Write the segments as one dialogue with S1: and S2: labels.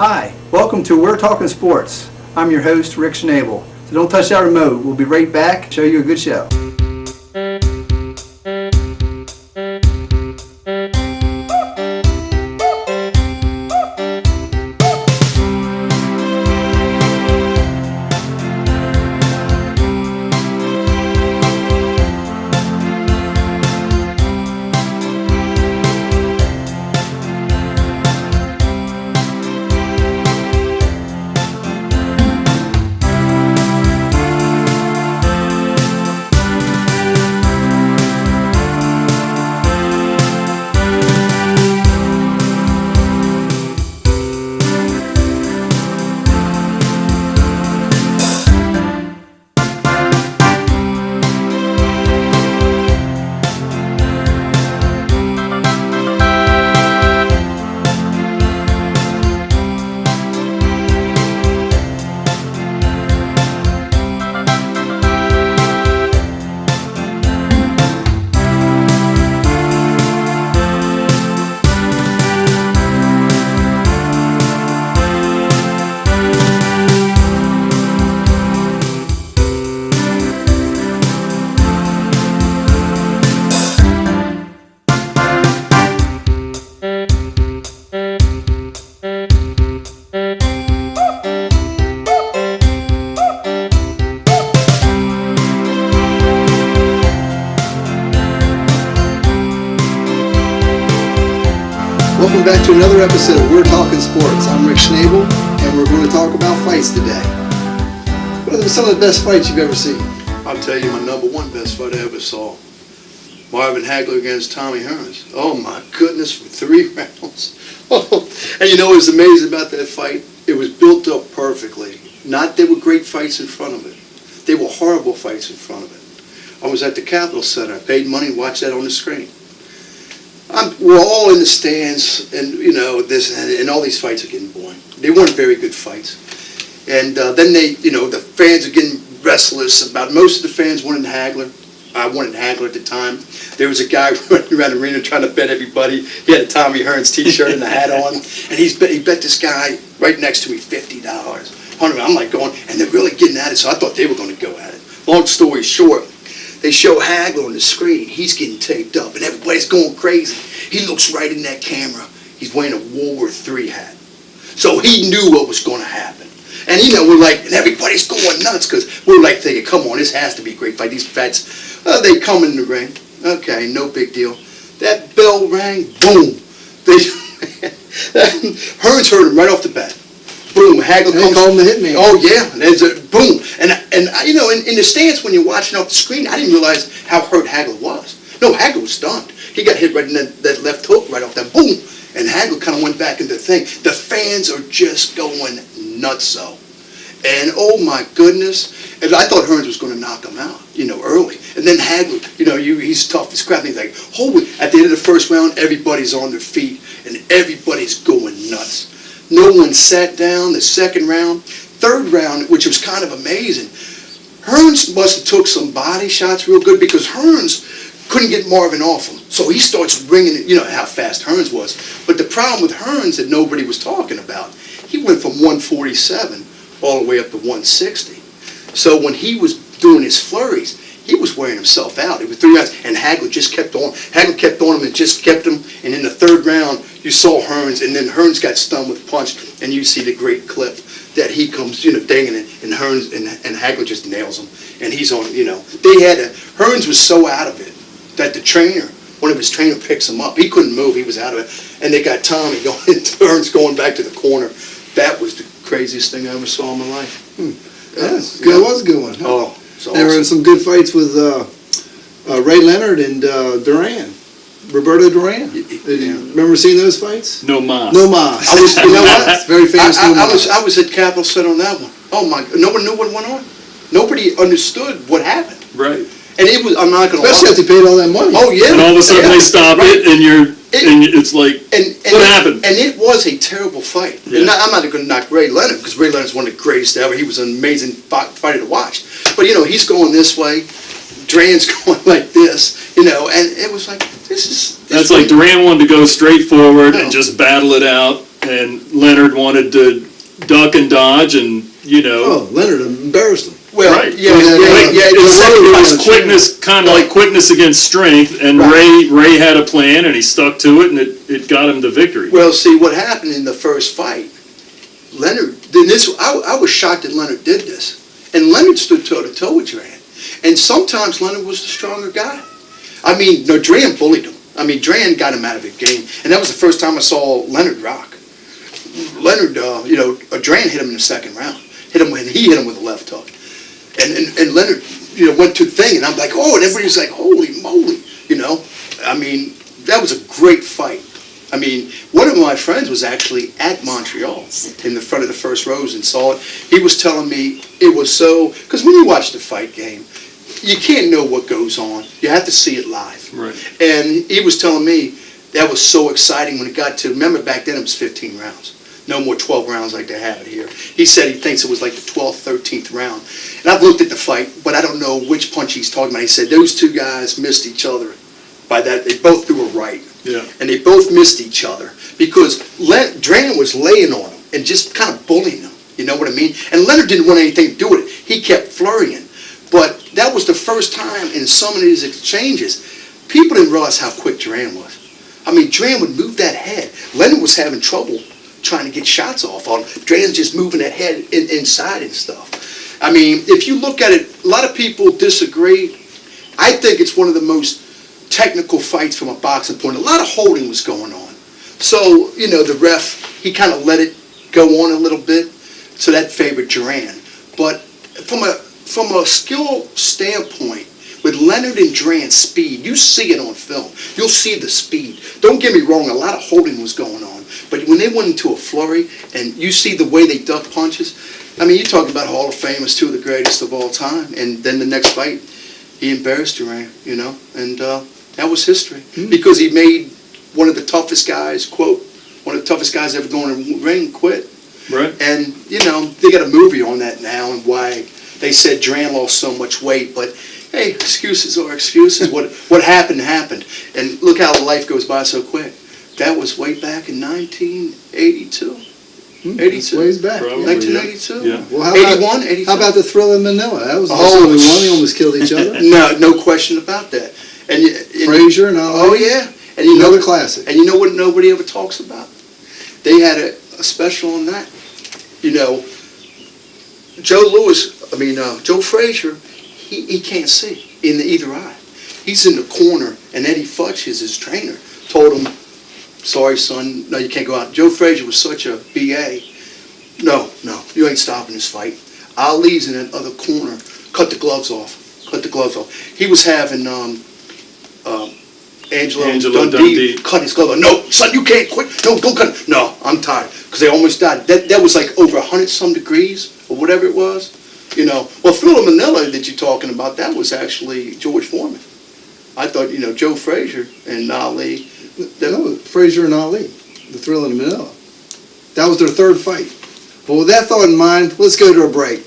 S1: Hi, welcome to We're Talking Sports. I'm your host, Rick Schnabel. So don't touch that remote. We'll be right back, show you a good show. Welcome back to another episode of We're Talking Sports. I'm Rick Schnabel, and we're going to talk about fights today. What are some of the best fights you've ever seen?
S2: I'll tell you my number one best fight I ever saw. Marvin Hagler against Tommy Hearns. Oh my goodness, for 3 rounds. And you know what was amazing about that fight? It was built up perfectly. There were great fights in front of it. They were horrible fights in front of it. I was at the Capitol Center. I paid money to watch that on the screen. We're all in the stands, and you know this, and all these fights are getting boring. They weren't very good fights, and then the fans are getting restless about. Most of the fans wanted Hagler. I wanted Hagler at the time. There was a guy running around the arena trying to bet everybody. He had a Tommy Hearns T-shirt and a hat on, and he bet this guy right next to me $50. I'm like going, and they're really getting at it. So I thought they were going to go at it. Long story short. They show Hagler on the screen. He's getting taped up, and everybody's going crazy. He looks right in that camera. He's wearing a World War III hat. So he knew what was going to happen. And, we're like, and everybody's going nuts because we're like thinking, come on, this has to be a great fight. These vets, they come in the ring. Okay, no big deal. That bell rang, boom. Hearns heard him right off the bat. Boom, Hagler comes.
S1: They call him the hitman.
S2: Oh, yeah. There's a boom. And in the stands, when you're watching off the screen, I didn't realize how hurt Hagler was. No, Hagler was stunned. He got hit right in that left hook right off that boom. And Hagler kind of went back into the thing. The fans are just going nutso. And oh my goodness. And I thought Hearns was going to knock him out, early. And then Hagler, he's tough as crap. And he's like, holy. At the end of the first round, everybody's on their feet and everybody's going nuts. No one sat down. The second round, third round, which was kind of amazing. Hearns must have took some body shots real good because Hearns couldn't get Marvin off him. So he starts ringing it, how fast Hearns was. But the problem with Hearns that nobody was talking about, he went from 147 all the way up to 160. So when he was doing his flurries, he was wearing himself out. It was 3 rounds, and Hagler just kept on. Hagler kept on him and just kept him. And in the third round, you saw Hearns, and then Hearns got stunned with a punch, and you see the great clip that he comes, dinging it, and Hearns and Hagler just nails him, and he's on. Hearns was so out of it that the trainer, one of his trainer, picks him up. He couldn't move. He was out of it, and they got Tommy going, Hearns going back to the corner. That was the craziest thing I ever saw in my life.
S1: That was a good one. Huh?
S2: Oh.
S1: There were some good fights with Ray Leonard and Duran. Roberto Duran. Remember seeing those fights?
S3: No mas.
S1: No mas. You know what? Very famous.
S2: I was at Capitol Center on that one. Oh my! No one knew what went on. Nobody understood what happened.
S3: Right.
S2: And it was. I'm not going to.
S1: Especially after they paid all that money.
S2: Oh yeah.
S3: And all of a sudden they stop it, and it's like, what happened?
S2: And it was a terrible fight.
S3: Yeah.
S2: And I'm not going to knock Ray Leonard because Ray Leonard's one of the greatest ever. He was an amazing fighter to watch. But he's going this way. Duran's going like this, and it was like, this is...
S3: That's like Duran wanted to go straight forward and just battle it out, and Leonard wanted to duck and dodge, and
S1: Oh, Leonard embarrassed him.
S2: Well,
S3: right.
S2: yeah,
S3: It was
S1: yeah.
S3: quickness, kind of like quickness against strength, and
S2: Right.
S3: Ray had a plan, and he stuck to it, and it got him the victory.
S2: Well, see, what happened in the first fight, Leonard, I was shocked that Leonard did this. And Leonard stood toe-to-toe with Duran. And sometimes Leonard was the stronger guy. I mean, no, Duran bullied him. I mean, Duran got him out of the game. And that was the first time I saw Leonard rock. Leonard, Duran hit him in the second round. He hit him with a left hook. And Leonard, went to the thing, and I'm like, oh, and everybody was like, holy moly, I mean, that was a great fight. I mean, one of my friends was actually at Montreal in the front of the first rows and saw it. He was telling me it was so, because when you watch the fight game, you can't know what goes on. You have to see it live.
S3: Right.
S2: And he was telling me that was so exciting when it got to, remember back then it was 15 rounds. No more 12 rounds like they have it here. He said he thinks it was like the 12th, 13th round. And I've looked at the fight, but I don't know which punch he's talking about. He said those two guys missed each other by that. They both threw a right.
S3: Yeah.
S2: And they both missed each other because Duran was laying on him and just kind of bullying him. You know what I mean? And Leonard didn't want anything to do with it. He kept flurrying. But that was the first time in some of these exchanges, people didn't realize how quick Duran was. I mean, Duran would move that head. Leonard was having trouble trying to get shots off on him. Duran's just moving that head inside and stuff. I mean, if you look at it, a lot of people disagree. I think it's one of the most technical fights from a boxing point. A lot of holding was going on. So, the ref, he kind of let it go on a little bit, so that favored Duran. But from a skill standpoint, with Leonard and Duran's speed, you see it on film. You'll see the speed. Don't get me wrong, a lot of holding was going on. But when they went into a flurry, and you see the way they duck punches, I mean, you talk about Hall of Famers, two of the greatest of all time. And then the next fight, he embarrassed Duran, and that was history. Because he made one of the toughest guys, quote, one of the toughest guys ever going in the ring, quit.
S3: Right.
S2: And, they got a movie on that now and why they said Duran lost so much weight. But, hey, excuses are excuses. What happened, happened. And look how life goes by so quick. That was way back in 1982. 82.
S1: Ways back.
S3: Probably.
S2: 1982?
S3: Yeah.
S1: Well, how
S2: 81,
S1: about,
S2: 82?
S1: How about the Thrill in Manila? That was the
S2: Oh,
S1: only one. They almost killed each other.
S2: No question about that. And
S1: Frazier and all.
S2: Oh, yeah. And
S1: Another classic.
S2: And you know what nobody ever talks about? They had a special on that. Joe Frazier, he can't see in either eye. He's in the corner, and Eddie Futch, his trainer, told him, sorry, son, no, you can't go out. Joe Frazier was such a B.A. No, you ain't stopping this fight. Ali's in that other corner. Cut the gloves off. He was having Angelo Dundee cut his glove off. No, son, you can't quit. No, go cut. No, I'm tired. Because they almost died. That was like over 100-some degrees or whatever it was. Well, Thriller Manila that you're talking about, that was actually George Foreman. I thought, Joe Frazier and Ali.
S1: No, Frazier and Ali, the Thrill in Manila. That was their third fight. Well, with that thought in mind, let's go to a break.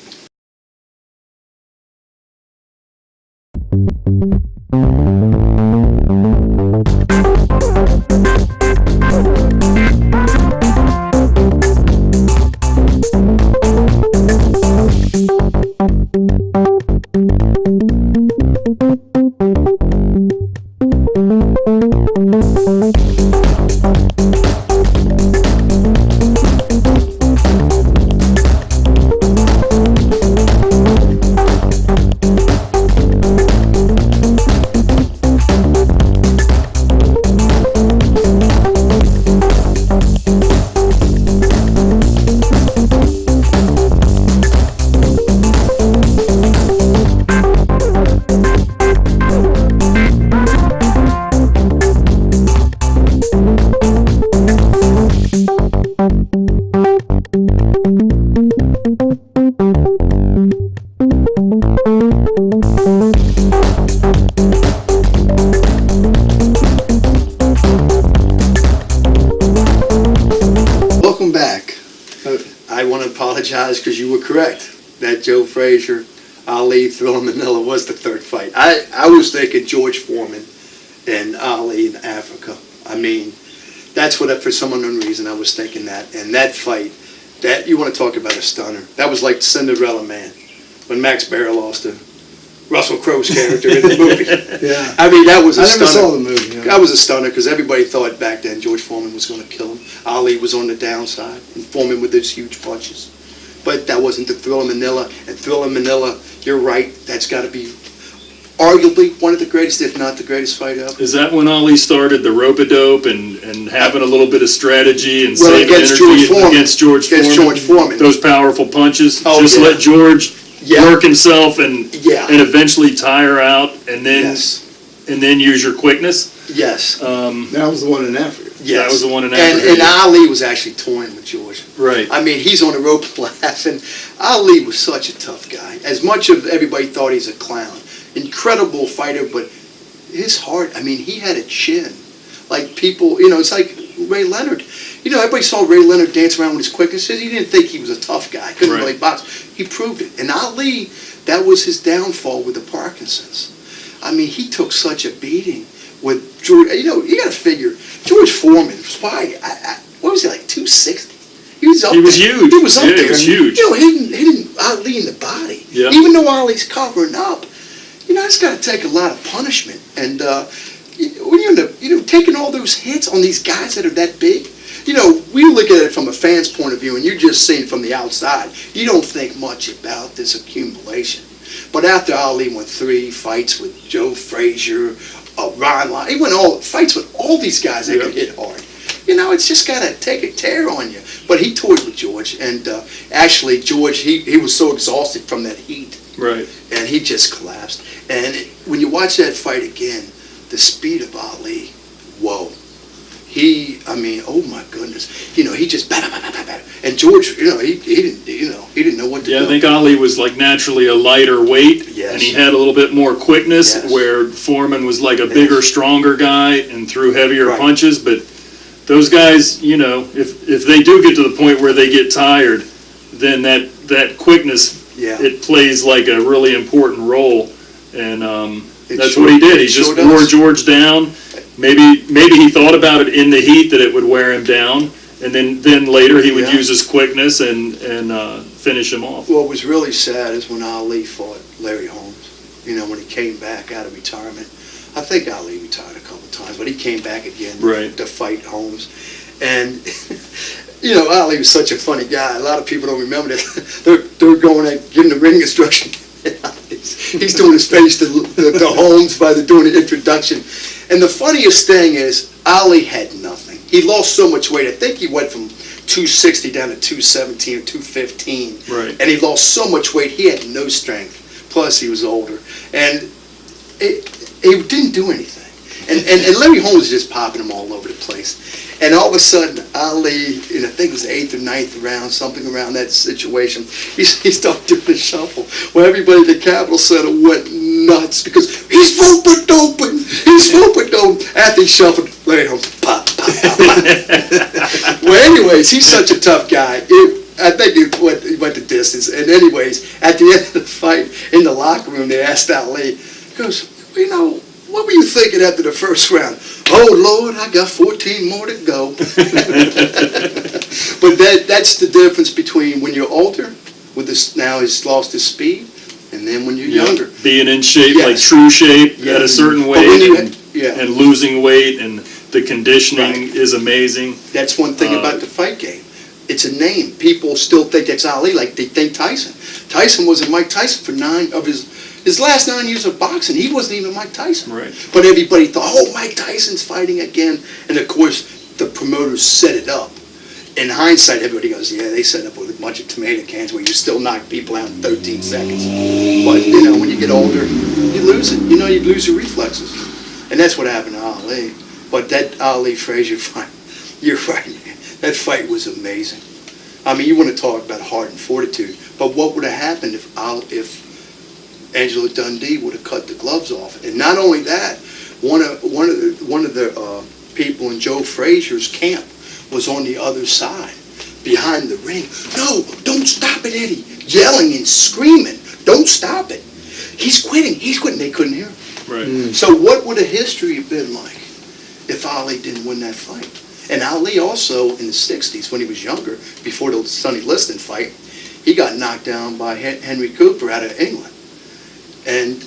S2: Because you were correct that Joe Frazier, Ali, Thriller Manila was the third fight. I was thinking George Foreman and Ali in Africa. I mean, that's what, for some unknown reason, I was thinking that. And that fight, that, you want to talk about a stunner. That was like Cinderella Man, when Max Baer lost to Russell Crowe's character in the movie.
S1: Yeah.
S2: I mean, that was a
S1: I
S2: stunner.
S1: never saw the movie. Yeah.
S2: That was a stunner, because everybody thought back then George Foreman was going to kill him. Ali was on the downside, and Foreman with those huge punches. But that wasn't the Thriller Manila. And Thriller Manila, you're right, that's got to be arguably one of the greatest, if not the greatest fight ever.
S3: Is that when Ali started the rope-a-dope and having a little bit of strategy and
S2: Well,
S3: saving
S2: against
S3: energy
S2: George Foreman.
S3: against George Foreman?
S2: Against George Foreman.
S3: Those powerful punches.
S2: Oh,
S3: Just
S2: yeah.
S3: let George
S2: Yeah.
S3: work himself and
S2: Yeah.
S3: eventually tire out, and then
S2: Yes.
S3: use your quickness.
S2: Yes.
S1: That was the one in Africa.
S2: Yes.
S3: That was the one in
S2: And
S3: Africa.
S2: Ali was actually toying with George.
S3: Right.
S2: I mean, he's on the rope laughing. Ali was such a tough guy. As much of everybody thought he's a clown. Incredible fighter, but his heart, I mean, he had a chin. Like people, it's like Ray Leonard. Everybody saw Ray Leonard dance around with his quickness. He didn't think he was a tough guy. Couldn't
S3: Right.
S2: really box. He proved it. And Ali, that was his downfall with the Parkinson's. I mean, he took such a beating with George. You got to figure, George Foreman was probably, what was he, like 260? He was up
S3: He was
S2: there.
S3: huge.
S2: He was up
S3: Yeah,
S2: there.
S3: he was
S2: And,
S3: huge.
S2: hitting Ali in the body.
S3: Yeah.
S2: Even though Ali's covering up, it's got to take a lot of punishment. And when you end up, taking all those hits on these guys that are that big, we look at it from a fan's point of view, and you're just seeing from the outside. You don't think much about this accumulation. But after Ali went 3 fights with Joe Frazier, Ron Lyon, he went fights with all these guys that could hit hard. It's just got to take a tear on you. But he toyed with George, and actually George, he was so exhausted from that heat.
S3: Right.
S2: And he just collapsed. And when you watch that fight again, the speed of Ali, whoa. Oh my goodness. He just bada, bada, bada, bada. And George, he didn't know what to do.
S3: Yeah, I think Ali was like naturally a lighter weight,
S2: Yes.
S3: and he had a little bit more quickness,
S2: Yes.
S3: where Foreman was like a bigger, stronger guy and threw heavier
S2: Right.
S3: punches. But those guys, if they do get to the point where they get tired, then that quickness,
S2: Yeah.
S3: it plays like a really important role. And
S2: It
S3: that's
S2: sure-
S3: what he did. He
S2: it
S3: just
S2: sure
S3: wore
S2: does.
S3: George down. Maybe he thought about it in the heat that it would wear him down, and then later he would
S2: Yeah.
S3: use his quickness and finish him off.
S2: What was really sad is when Ali fought Larry Holmes, when he came back out of retirement. I think Ali retired a couple times, but he came back again
S3: Right.
S2: to fight Holmes. And, Ali was such a funny guy. A lot of people don't remember this. They're going and giving the ring instruction. He's doing his face to Holmes by doing the introduction. And the funniest thing is, Ali had nothing. He lost so much weight. I think he went from 260 down to 217 or 215.
S3: Right.
S2: And he lost so much weight, he had no strength. Plus, he was older. And it didn't do anything. And Larry Holmes was just popping him all over the place. And all of a sudden, Ali, I think it was the 8th or 9th round, something around that situation, he started doing the shuffle. Well, everybody at the Capitol Center went nuts because he's rope-a-doping! He's rope-a-doping! After he shuffled, Larry Holmes, pop, pop, pop, pop. Well, anyways, he's such a tough guy. I think he went the distance. And anyways, at the end of the fight, in the locker room, they asked Ali, he goes, what were you thinking after the first round? Oh, Lord, I got 14 more to go. But that's the difference between when you're older, now he's lost his speed, and then when you're younger.
S3: Being in shape,
S2: Yes.
S3: like true shape,
S2: Yes.
S3: at a certain
S2: But when you-
S3: weight,
S2: yeah.
S3: and losing weight, and the conditioning
S2: Right.
S3: is amazing.
S2: That's one thing about the fight game. It's a name. People still think that's Ali, like they think Tyson. Tyson wasn't Mike Tyson for 9 of his last 9 years of boxing. He wasn't even Mike Tyson.
S3: Right.
S2: But everybody thought, oh, Mike Tyson's fighting again. And of course, the promoters set it up. In hindsight, everybody goes, yeah, they set up with a bunch of tomato cans where you still knock people out in 13 seconds. But, when you get older, you lose it. You lose your reflexes. And that's what happened to Ali. But that Ali-Frazier fight, you're right. That fight was amazing. I mean, you want to talk about heart and fortitude. But what would have happened if Angela Dundee would have cut the gloves off? And not only that, one of the people in Joe Frazier's camp was on the other side, behind the ring. No, don't stop it, Eddie! Yelling and screaming, don't stop it! He's quitting. They couldn't hear him.
S3: Right.
S2: So what would the history have been like if Ali didn't win that fight? And Ali also, in the 60s, when he was younger, before the Sonny Liston fight, he got knocked down by Henry Cooper out of England. And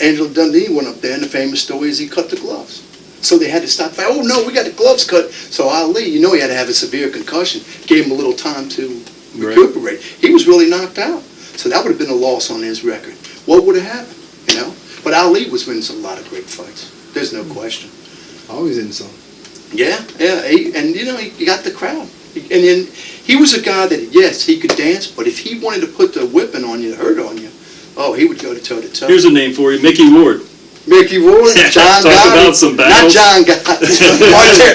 S2: Angela Dundee went up there, and the famous story is he cut the gloves. So they had to stop the fight. Oh, no, we got the gloves cut. So Ali, you know he had to have a severe concussion, gave him a little time to recuperate. He was really knocked out. So that would have been a loss on his record. What would have happened, you know? But Ali was winning a lot of great fights. There's no question.
S1: Always in some.
S2: Yeah, and you know, he got the crowd. And then he was a guy that, yes, he could dance, but if he wanted to put the whipping on you, hurt on you, oh, he would go to toe to toe.
S3: Here's a name for you, Mickey Ward.
S2: Mickey Ward, John
S3: Talk
S2: Gotti.
S3: about some battles.
S2: Not John Gotti.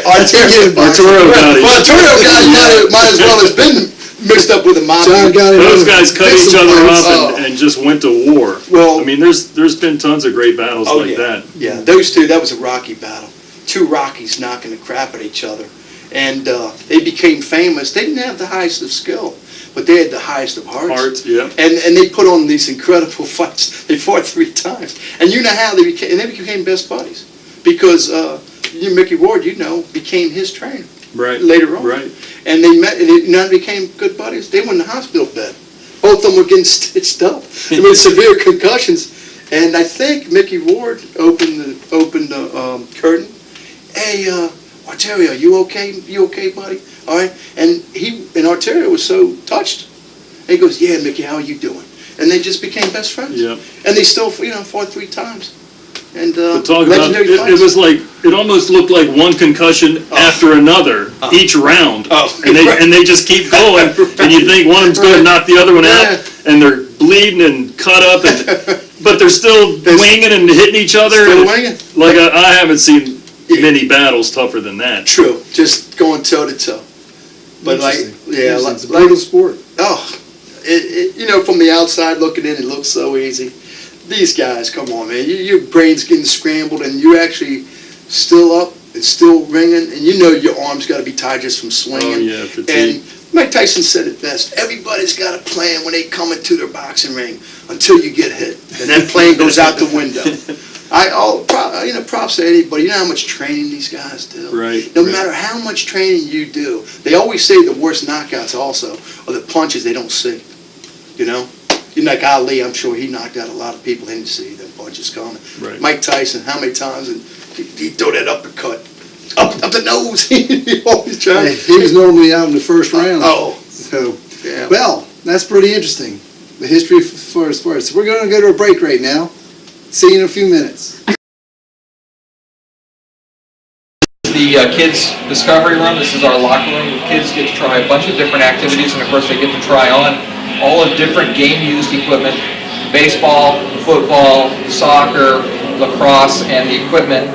S3: Arturo Gotti.
S2: Well, Arturo Gotti might as well have been mixed up with a mafia.
S3: Those guys cut each other up and just went to war.
S2: Well,
S3: I mean, there's been tons of great battles like that.
S2: Yeah, those two, that was a Rocky battle. Two Rockies knocking the crap at each other. And they became famous. They didn't have the highest of skill, but they had the highest of hearts.
S3: Yeah.
S2: And they put on these incredible fights. They fought 3 times. And you know how they became best buddies. Because Mickey Ward, you know, became his trainer.
S3: Right.
S2: Later on.
S3: Right.
S2: And they met, and they became good buddies. They went in the hospital bed. Both of them were getting stitched up. They had severe concussions. And I think Mickey Ward opened the curtain. Hey, Arterio, you okay? You okay, buddy? All right. And Arterio was so touched. And he goes, yeah, Mickey, how are you doing? And they just became best friends.
S3: Yeah.
S2: And they still, fought 3 times. And
S3: talk about it was like it almost looked like one concussion after another each round. And they just keep going. And you think one of them's going to knock the other one out, and they're bleeding and cut up, but they're still winging and hitting each other.
S2: Still winging.
S3: Like I haven't seen many battles tougher than that.
S2: True, just going toe to toe. But
S1: it's a brutal sport.
S2: From the outside looking in, it looks so easy. These guys, come on, man. Your brain's getting scrambled, and you're actually still up and still ringing, and you know your arm's got to be tired just from swinging.
S3: Oh, yeah, fatigue.
S2: And Mike Tyson said it best. Everybody's got a plan when they come into their boxing ring until you get hit, and that plan goes out the window. Props to anybody. You know how much training these guys do?
S3: Right.
S2: No matter how much training you do, they always say the worst knockouts also are the punches they don't see. You know? Like Ali, I'm sure he knocked out a lot of people. They didn't see the punches coming.
S3: Right.
S2: Mike Tyson, how many times and he throw that uppercut up the nose? He always trying.
S1: He was normally out in the first round.
S2: So yeah.
S1: Well, that's pretty interesting. The history for sports. We're going to go to a break right now. See you in a few minutes.
S4: The kids' discovery room. This is our locker room. The kids get to try a bunch of different activities, and of course they get to try on all of different game-used equipment: baseball, football, soccer, lacrosse, and the equipment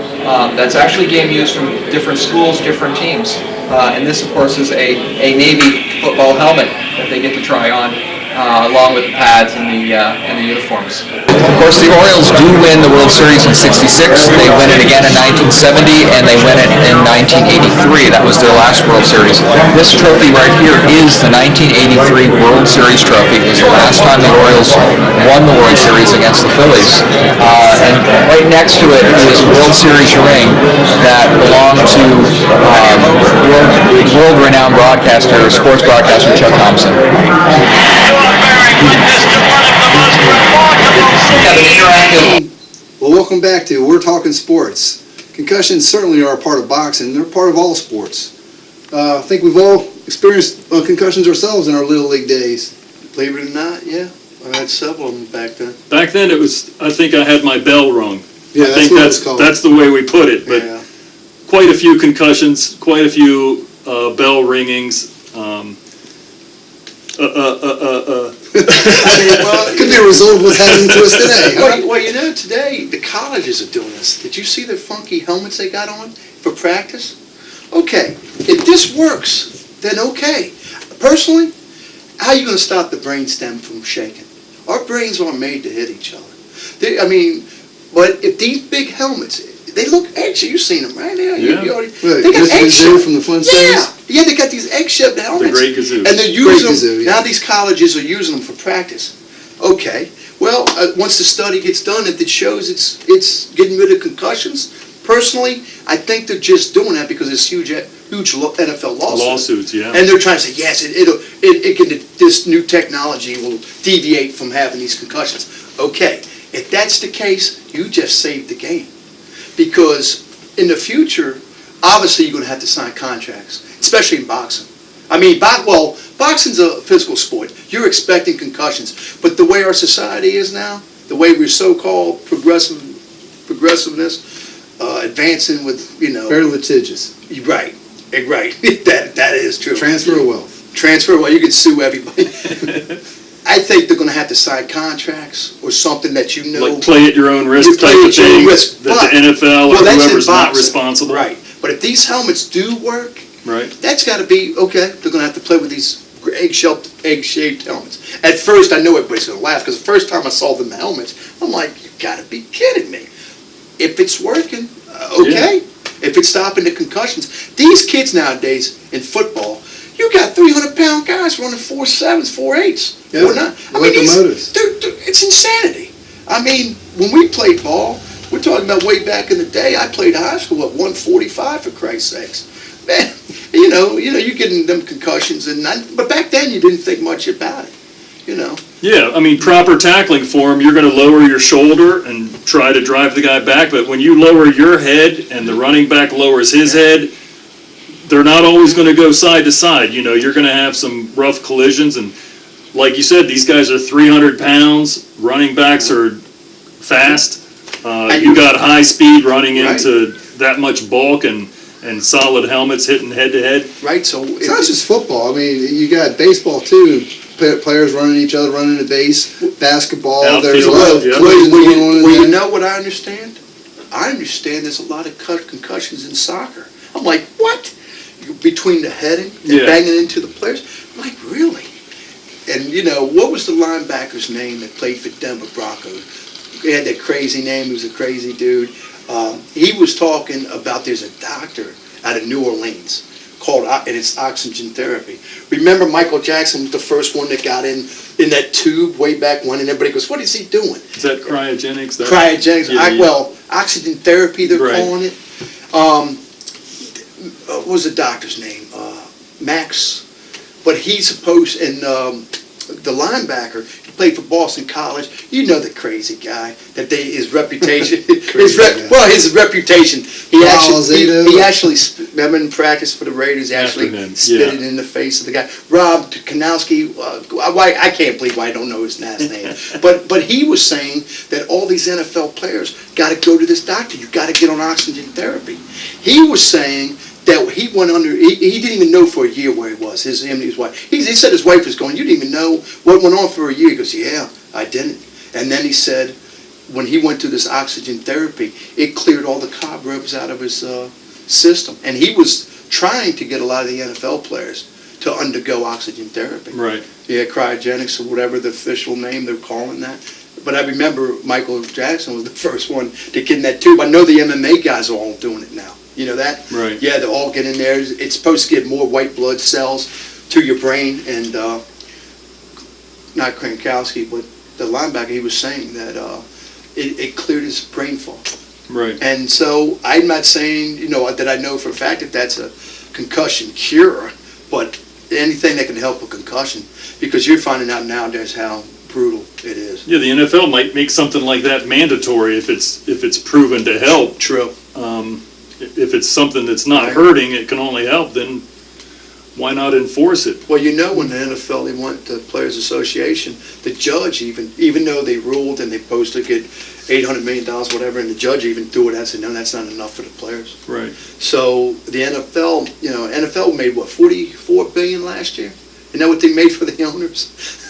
S4: that's actually game-used from different schools, different teams. And this, of course, is a Navy football helmet that they get to try on, along with the pads and the uniforms. Of course, the Orioles do win the World Series in '66. They win it again in 1970, and they win it in 1983. That was their last World Series. This trophy right here is the 1983 World Series trophy. It was the last time the Orioles won the World Series against the Phillies. And right next to it is a World Series ring that belonged to world-renowned broadcaster, sports broadcaster Chuck Thompson.
S1: Well, welcome back to We're Talking Sports. Concussions certainly are a part of boxing. They're part of all sports. I think we've all experienced concussions ourselves in our Little League days.
S2: Believe it or not, yeah. I had several of them back then.
S3: Back then, I think I had my bell rung.
S1: Yeah,
S3: I think that's the way we put it. But quite a few concussions, quite a few bell ringings.
S1: It could be a result of what's happening to us today. Huh?
S2: Well, today the colleges are doing this. Did you see the funky helmets they got on for practice? Okay, if this works, then okay. Personally, how are you going to stop the brainstem from shaking? Our brains aren't made to hit each other. But if these big helmets, they look eggshell. You've seen them, right?
S3: Yeah.
S2: They got eggshell
S1: from the Flintstones?
S2: Yeah, they got these egg-shaped helmets.
S3: The Great Gazoo.
S2: And they're using them. Now these colleges are using them for practice. Okay. Well, once the study gets done, if it shows it's getting rid of concussions, Personally, I think they're just doing that because it's huge NFL lawsuits.
S3: Lawsuits, yeah.
S2: And they're trying to say, yes, this new technology will deviate from having these concussions. Okay, if that's the case, you just saved the game. Because in the future, obviously you're going to have to sign contracts, especially in boxing. I mean, boxing's a physical sport. You're expecting concussions. But the way our society is now, the way we're so-called progressiveness, advancing with,
S1: Very litigious.
S2: Right. That is true.
S1: Transfer of wealth.
S2: You can sue everybody. I think they're going to have to sign contracts or something that
S3: Like play at your own risk type of thing, that the NFL or whoever's not responsible.
S2: Right. But if these helmets do work,
S3: Right.
S2: that's got to be, okay, they're going to have to play with these egg-shaped helmets. At first, I know everybody's going to laugh, because the first time I saw them helmets, I'm like, you got to be kidding me. If it's working, okay. Yeah. If it's stopping the concussions. These kids nowadays in football, you got 300-pound guys running 4.7s, 4.8s, 4.9. I mean, it's insanity. I mean, when we played ball, we're talking about way back in the day, I played high school at 145, for Christ's sakes. Man, you're getting them concussions, but back then you didn't think much about it,
S3: Yeah, I mean, proper tackling for him, you're going to lower your shoulder and try to drive the guy back, but when you lower your head and the running back lowers his head, they're not always going to go side to side. You're going to have some rough collisions, and like you said, these guys are 300 pounds, running backs are fast, you got high speed running into that much bulk and solid helmets hitting head to head.
S2: Right, so
S1: it's not just football. I mean, you got baseball too. Players running each other, running the base. Basketball. There's a lot of collisions going on.
S2: Well, you know what I understand? I understand there's a lot of concussions in soccer. I'm like, what? Between the heading and banging into the players? I'm like, really? And what was the linebacker's name that played for Denver Broncos? He had that crazy name. He was a crazy dude. He was talking about there's a doctor out of New Orleans and it's oxygen therapy. Remember Michael Jackson was the first one that got in that tube way back when, and everybody goes, what is he doing?
S3: Is that cryogenics?
S2: Cryogenics. Well, oxygen therapy they're calling it. What was the doctor's name? Max. But he's supposed, and the linebacker, he played for Boston College. You know the crazy guy. His reputation. his reputation. He actually, remember in practice for the Raiders, he actually spit it in the face of the guy. Rob Kanowski. I can't believe I don't know his last name. But he was saying that all these NFL players got to go to this doctor. You got to get on oxygen therapy. He was saying that he went under, he didn't even know for a year where he was, him and his wife. He said his wife was going, you didn't even know what went on for a year. He goes, yeah, I didn't. And then he said, when he went to this oxygen therapy, it cleared all the cobwebs out of his system. And he was trying to get a lot of the NFL players to undergo oxygen therapy.
S3: Right.
S2: Yeah, cryogenics or whatever the official name they're calling that. But I remember Michael Jackson was the first one to get in that tube. I know the MMA guys are all doing it now. You know that?
S3: Right.
S2: Yeah, they all get in there. It's supposed to give more white blood cells to your brain. And not Krankowski, but the linebacker, he was saying that it cleared his brain fog.
S3: Right.
S2: And so I'm not saying, that I know for a fact that that's a concussion cure, but anything that can help a concussion, because you're finding out nowadays how brutal it is.
S3: Yeah, the NFL might make something like that mandatory if it's proven to help.
S2: True.
S3: If it's something that's not hurting, it can only help, then why not enforce it?
S2: Well, when the NFL, they went to Players Association, the judge even though they ruled and they supposed to get $800 million, whatever, and the judge even threw it out and said, no, that's not enough for the players.
S3: Right.
S2: So the NFL, NFL made, what, $44 billion last year? Isn't that what they made for the owners?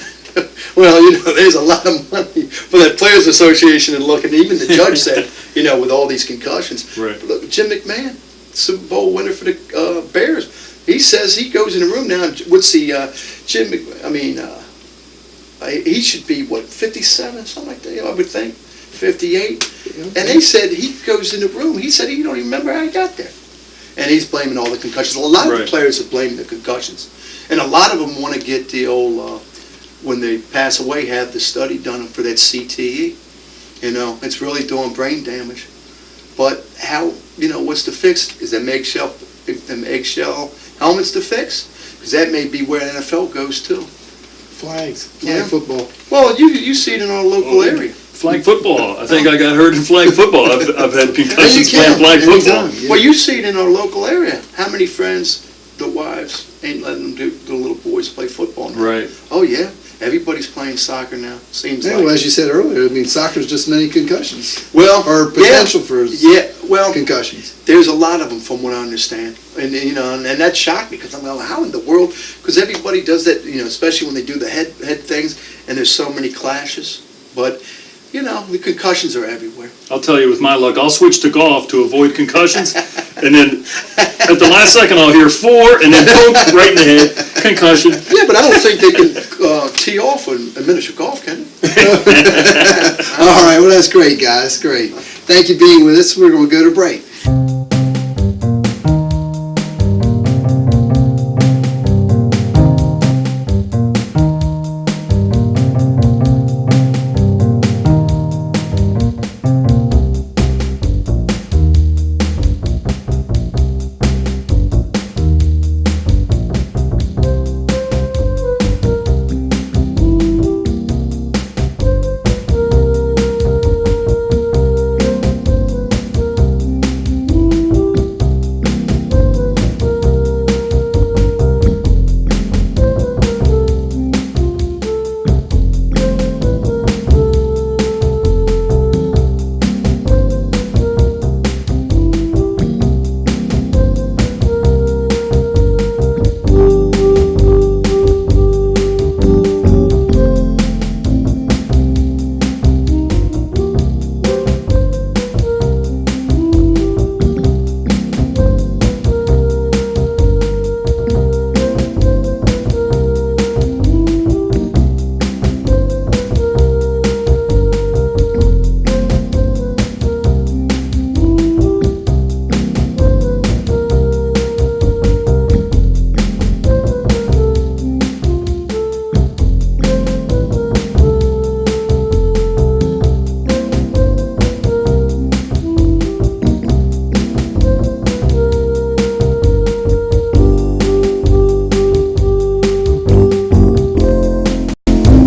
S2: Well, there's a lot of money for that Players Association and look, and even the judge said, with all these concussions.
S3: Right.
S2: Look, Jim McMahon, Super Bowl winner for the Bears, he says he goes in the room now, what's the, he should be, 57, something like that, I would think, 58. And they said he goes in the room, he said he don't even remember how he got there. And he's blaming all the concussions. A lot of the players are blaming the concussions. And a lot of them want to get the old, when they pass away, have the study done for that CTE. It's really doing brain damage. But how what's to fix? Is them eggshell helmets to fix? Because that may be where NFL goes too.
S1: Flag
S2: Yeah.
S1: football.
S2: Well, you see it in our local area.
S3: Flag football. I think I got hurt in flag football. I've had concussions
S2: can.
S3: playing flag football.
S1: Anytime. Yeah.
S2: Well, you see it in our local area. How many friends, the wives, ain't letting them do the little boys play football now?
S3: Right.
S2: Oh, yeah. Everybody's playing soccer now, seems
S1: Yeah,
S2: like.
S1: well, as you said earlier, I mean, soccer's just many concussions.
S2: Well,
S1: Or potential for
S2: well,
S1: concussions.
S2: there's a lot of them from what I understand. And and that shocked me because I'm like, how in the world? Because everybody does that, especially when they do the head things, and there's so many clashes. But, the concussions are everywhere.
S3: I'll tell you, with my luck, I'll switch to golf to avoid concussions, and then at the last second I'll hear 4, and then boom, right in the head, concussion.
S2: Yeah, but I don't think they can tee off a miniature golf, can they?
S1: All right, well, that's great, guys. Great. Thank you for being with us. We're going to go to break.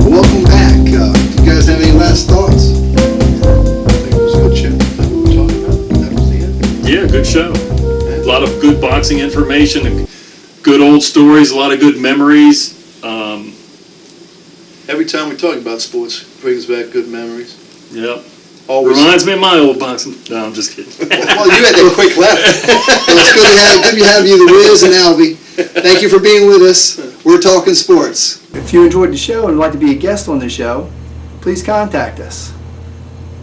S1: Welcome back. Do you guys have any last thoughts?
S2: I think it was a good show. Is that what we're talking about? That was the end.
S3: Yeah, good show. A lot of good boxing information and good old stories, a lot of good memories.
S2: Every time we talk about sports, brings back good memories.
S3: Yep.
S2: Always.
S3: Reminds me of my old boxing. No, I'm just kidding.
S2: Well, you had that quick left.
S1: Well, it's good to have you, the Wiz and Albie. Thank you for being with us. We're talking sports. If you enjoyed the show and would like to be a guest on the show, please contact us.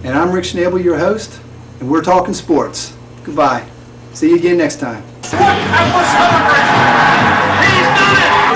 S1: And I'm Rick Schnabel, your host, and we're talking sports. Goodbye. See you again next time.
S5: And we're celebrating. He's done it.